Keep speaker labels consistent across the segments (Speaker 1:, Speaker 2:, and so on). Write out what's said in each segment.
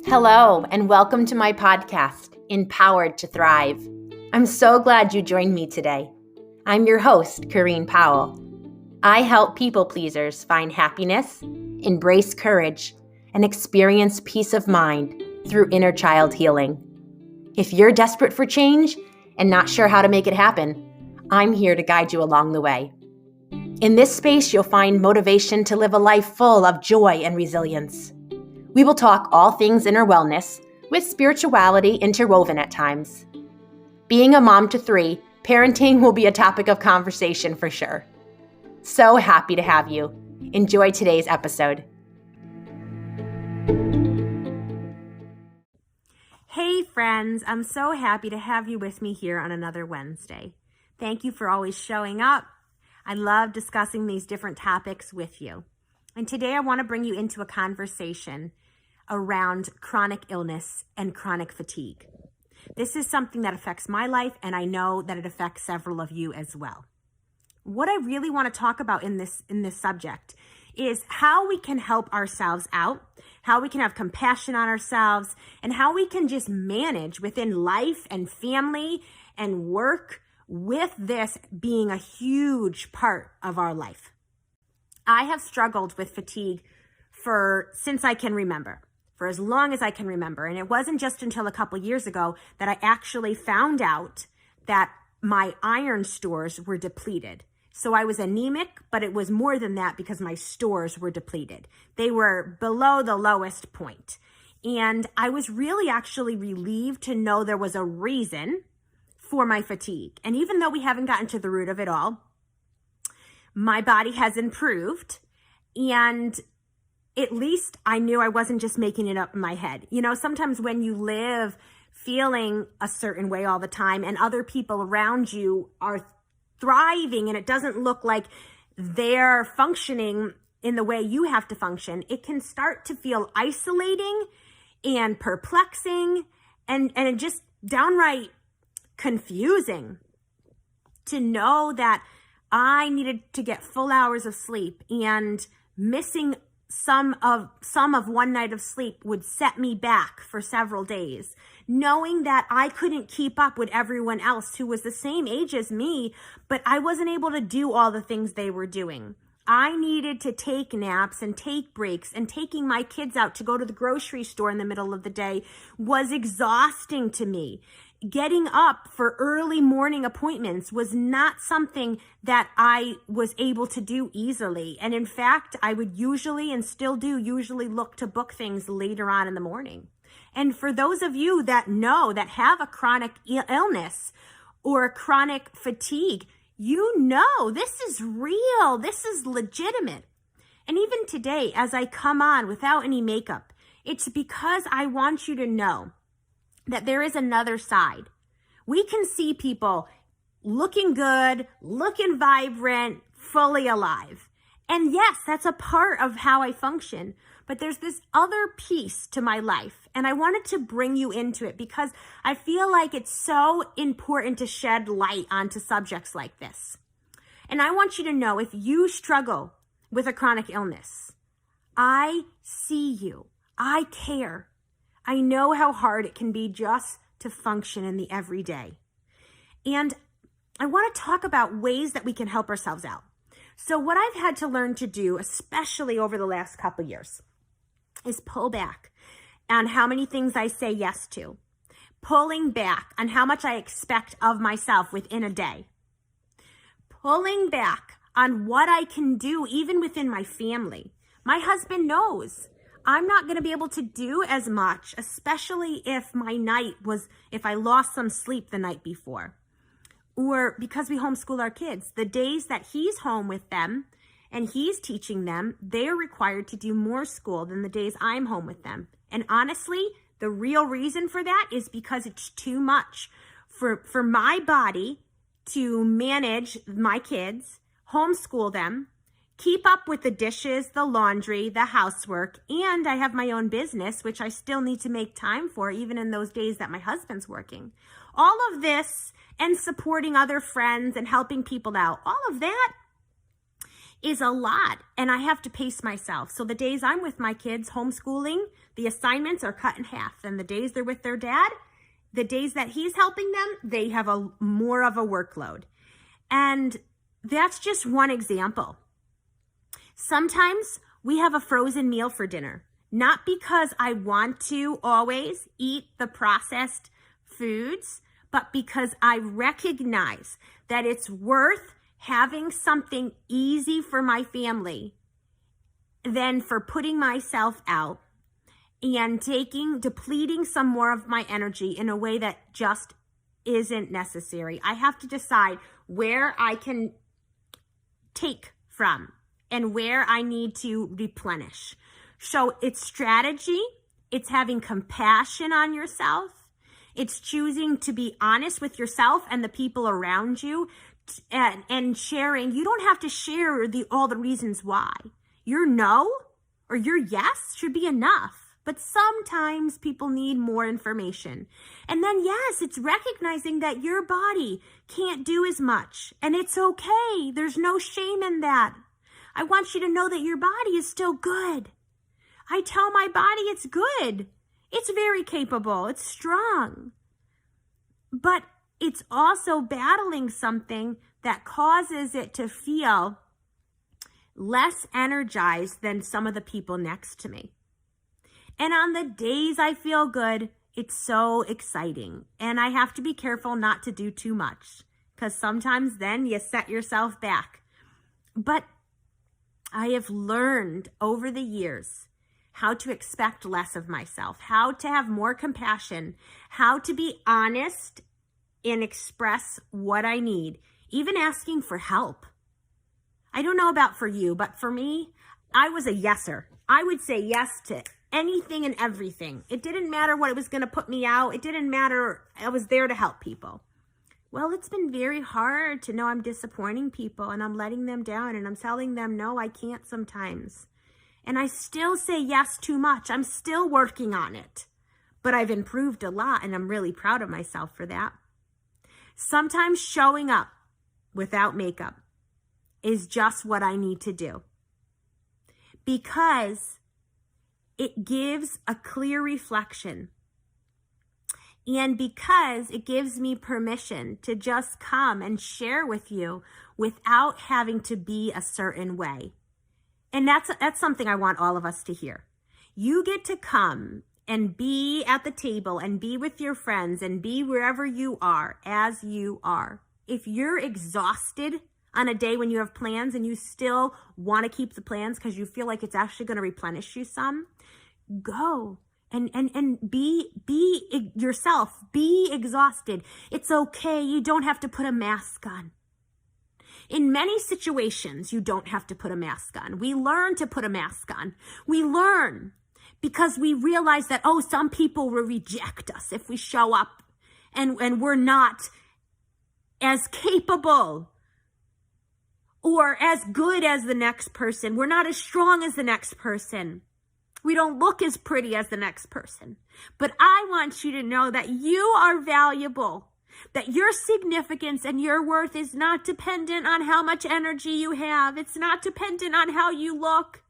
Speaker 1: Hello, and welcome to my podcast, Empowered to Thrive. I'm so glad you joined me today. I'm your host, Corrine Powell. I help people pleasers find happiness, embrace courage, and experience peace of mind through inner child healing. If you're desperate for change and not sure how to make it happen, I'm here to guide you along the way. In this space, you'll find motivation to live a life full of joy and resilience. We will talk all things inner wellness, with spirituality interwoven at times. Being a mom to 3, parenting will be a topic of conversation for sure. So happy to have you. Enjoy today's episode. Hey friends, I'm so happy to have you with me here on another Wednesday. Thank you for always showing up. I love discussing these different topics with you. And today I want to bring you into a conversation around chronic illness and chronic fatigue. This is something that affects my life, and I know that it affects several of you as well. What I really want to talk about in this subject is how we can help ourselves out, how we can have compassion on ourselves, and how we can just manage within life and family and work with this being a huge part of our life. I have struggled with fatigue since I can remember, for as long as I can remember. And it wasn't just until a couple years ago that I actually found out that my iron stores were depleted. So I was anemic, but it was more than that because my stores were depleted. They were below the lowest point. And I was really actually relieved to know there was a reason for my fatigue. And even though we haven't gotten to the root of it all, my body has improved, and at least I knew I wasn't just making it up in my head. You know, sometimes when you live feeling a certain way all the time and other people around you are thriving and it doesn't look like they're functioning in the way you have to function, it can start to feel isolating and perplexing and just downright confusing to know that I needed to get full hours of sleep, and missing some of one night of sleep would set me back for several days. Knowing that I couldn't keep up with everyone else who was the same age as me, but I wasn't able to do all the things they were doing. I needed to take naps and take breaks, and taking my kids out to go to the grocery store in the middle of the day was exhausting to me. Getting up for early morning appointments was not something that I was able to do easily. And in fact, I would usually, and still do, look to book things later on in the morning. And for those of you that have a chronic illness or a chronic fatigue, you know this is real. This is legitimate. And even today, as I come on without any makeup, it's because I want you to know that there is another side. We can see people looking good, looking vibrant, fully alive. And yes, that's a part of how I function. But there's this other piece to my life, and I wanted to bring you into it because I feel like it's so important to shed light onto subjects like this. And I want you to know, if you struggle with a chronic illness, I see you. I care. I know how hard it can be just to function in the everyday. And I want to talk about ways that we can help ourselves out. So what I've had to learn to do, especially over the last couple of years, is pull back on how many things I say yes to. Pulling back on how much I expect of myself within a day. Pulling back on what I can do even within my family. My husband knows I'm not going to be able to do as much, especially if if I lost some sleep the night before. Or because we homeschool our kids, the days that he's home with them and he's teaching them, they're required to do more school than the days I'm home with them. And honestly, the real reason for that is because it's too much for my body to manage my kids, homeschool them, keep up with the dishes, the laundry, the housework, and I have my own business, which I still need to make time for, even in those days that my husband's working. All of this, and supporting other friends and helping people out, all of that is a lot, and I have to pace myself. So the days I'm with my kids homeschooling, the assignments are cut in half. And the days they're with their dad, the days that he's helping them, they have more of a workload. And that's just one example. Sometimes we have a frozen meal for dinner, not because I want to always eat the processed foods, but because I recognize that it's worth having something easy for my family than for putting myself out and depleting some more of my energy in a way that just isn't necessary. I have to decide where I can take from and where I need to replenish. So it's strategy, it's having compassion on yourself, it's choosing to be honest with yourself and the people around you, and sharing. You don't have to share all the reasons why. Your no or your yes should be enough. But sometimes people need more information. And then, yes, it's recognizing that your body can't do as much. And it's okay. There's no shame in that. I want you to know that your body is still good. I tell my body it's good. It's very capable. It's strong. But it's also battling something that causes it to feel less energized than some of the people next to me. And on the days I feel good, it's so exciting. And I have to be careful not to do too much, because sometimes then you set yourself back. But I have learned over the years how to expect less of myself, how to have more compassion, how to be honest and express what I need, even asking for help. I don't know about for you, but for me, I was a yeser. I would say yes to anything and everything. It didn't matter what it was going to put me out. It didn't matter. I was there to help people. Well, it's been very hard to know I'm disappointing people and I'm letting them down and I'm telling them, no, I can't sometimes. And I still say yes too much. I'm still working on it, but I've improved a lot and I'm really proud of myself for that. Sometimes showing up without makeup is just what I need to do, because it gives a clear reflection, and because it gives me permission to just come and share with you without having to be a certain way. And that's something I want all of us to hear. You get to come and be at the table and be with your friends and be wherever you are as you are. If you're exhausted on a day when you have plans and you still want to keep the plans because you feel like it's actually going to replenish you some, go and be yourself. Be exhausted. It's okay. You don't have to put a mask on. In many situations, you don't have to put a mask on. We learn to put a mask on. We learn because we realize that, some people will reject us if we show up and we're not as capable or as good as the next person. We're not as strong as the next person. We don't look as pretty as the next person. But I want you to know that you are valuable, that your significance and your worth is not dependent on how much energy you have. It's not dependent on how you look.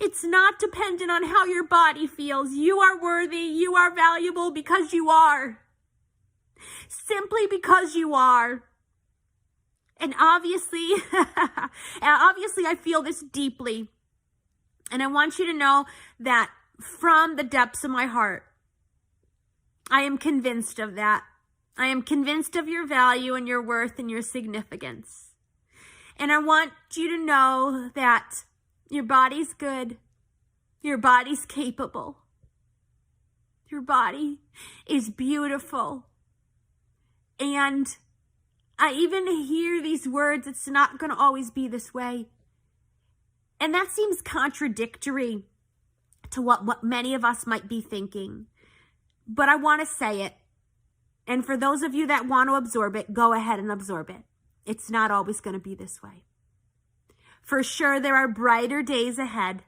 Speaker 1: It's not dependent on how your body feels. You are worthy. You are valuable because you are. Simply because you are. And obviously, I feel this deeply. And I want you to know that from the depths of my heart, I am convinced of that. I am convinced of your value and your worth and your significance. And I want you to know that your body's good. Your body's capable. Your body is beautiful. And I even hear these words, it's not going to always be this way. And that seems contradictory to what many of us might be thinking. But I want to say it. And for those of you that want to absorb it, go ahead and absorb it. It's not always going to be this way. For sure, there are brighter days ahead.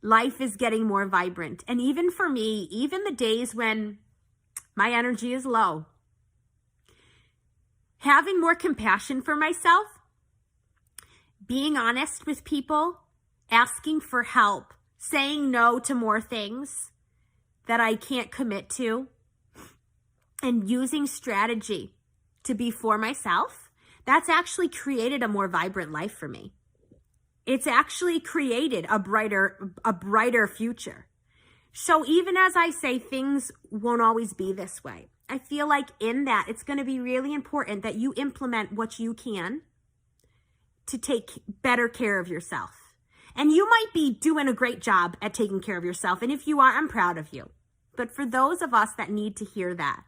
Speaker 1: Life is getting more vibrant. And even for me, even the days when my energy is low, having more compassion for myself, being honest with people, asking for help, saying no to more things that I can't commit to, and using strategy to be for myself, that's actually created a more vibrant life for me. It's actually created a brighter future. So even as I say things won't always be this way, I feel like in that it's going to be really important that you implement what you can to take better care of yourself. And you might be doing a great job at taking care of yourself. And if you are, I'm proud of you. But for those of us that need to hear that,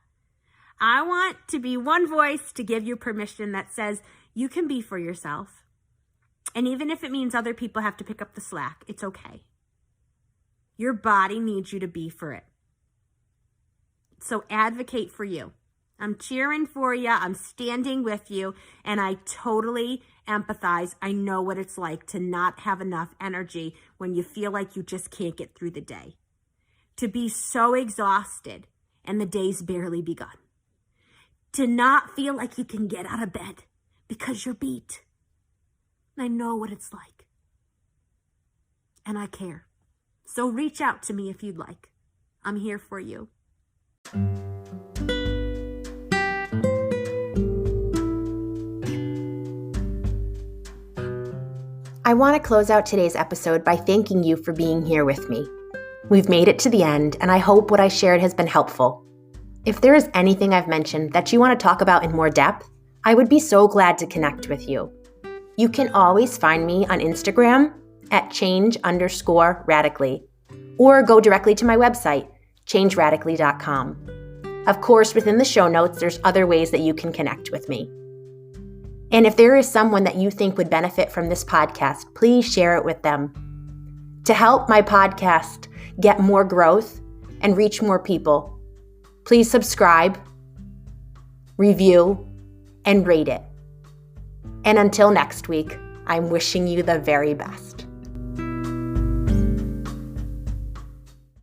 Speaker 1: I want to be one voice to give you permission that says you can be for yourself. And even if it means other people have to pick up the slack, it's okay. Your body needs you to be for it. So advocate for you. I'm cheering for you. I'm standing with you. And I totally empathize. I know what it's like to not have enough energy when you feel like you just can't get through the day. To be so exhausted and the day's barely begun. To not feel like you can get out of bed because you're beat. I know what it's like. And I care. So reach out to me if you'd like. I'm here for you.
Speaker 2: I want to close out today's episode by thanking you for being here with me. We've made it to the end, and I hope what I shared has been helpful. If there is anything I've mentioned that you want to talk about in more depth, I would be so glad to connect with you. You can always find me on Instagram at change_radically, or go directly to my website, changeradically.com. Of course, within the show notes, there's other ways that you can connect with me. And if there is someone that you think would benefit from this podcast, please share it with them. To help my podcast get more growth and reach more people, please subscribe, review, and rate it. And until next week, I'm wishing you the very best.